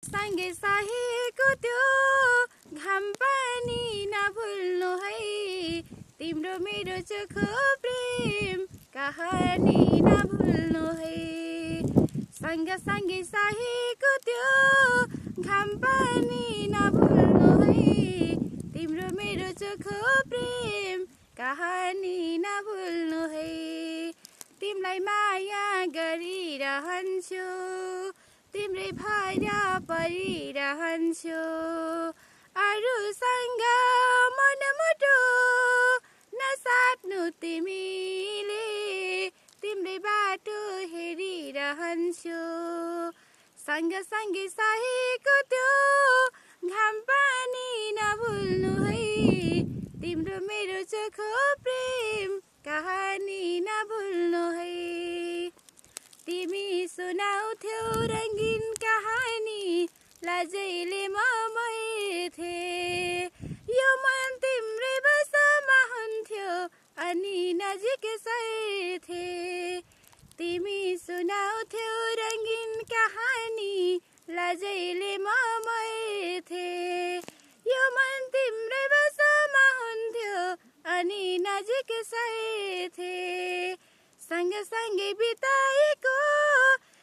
सँगै सहेको त्यो घाम पानी नभुल्नु है तिम्रो मेरो चोखो प्रेम कहानी नभुल्नु है सँगसँगै सहेको त्यो घाम पानी नभुल्नु है तिम्रो मेरो चोखो प्रेम कहानी नभुल्नु है तिमीलाई माया गरिरहन्छु तिम्रै भएर परिरहन्छु अरूसँग मनमुटु नसाट्नु तिमीले तिम्रै बाटो हेरिरहन्छु सँगसँगै सहेको त्यो घाम पानी नभुल्नु है तिम्रो मेरो चोखो प्रेम कहानी नभुल्नु है तिमी सुनाउँथ्यौ रङ्गीन कहानी लाजैले मर्थे यो मन तिम्रै बसमा हुन्थ्यो अनि नजिकै सर्थे तिमी सुनाउँथ्यौ रङ्गीन कहानी लाजैले मर्थे यो मन तिम्रै बसमा हुन्थ्यो अनि नजिकै सर्थे सँगसँगै बिताएको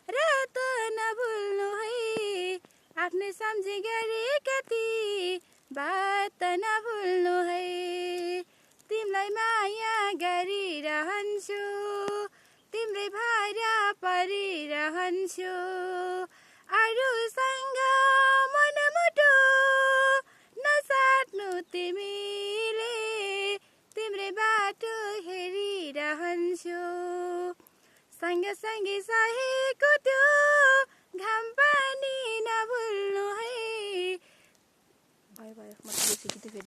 रात नभुल्नु है आफ्नै सम्झी गरेका ती बात नभुल्नु है तिमीलाई माया गरिरहन्छु तिम्रै भएर परिरहन्छु अरूसँग मनमुटु नसाट्नु तिमीले तिम्रै बाटो हेरिरहन्छु सँगसँगै सहेको त्यो घाम पानी नभुल्नु है भयो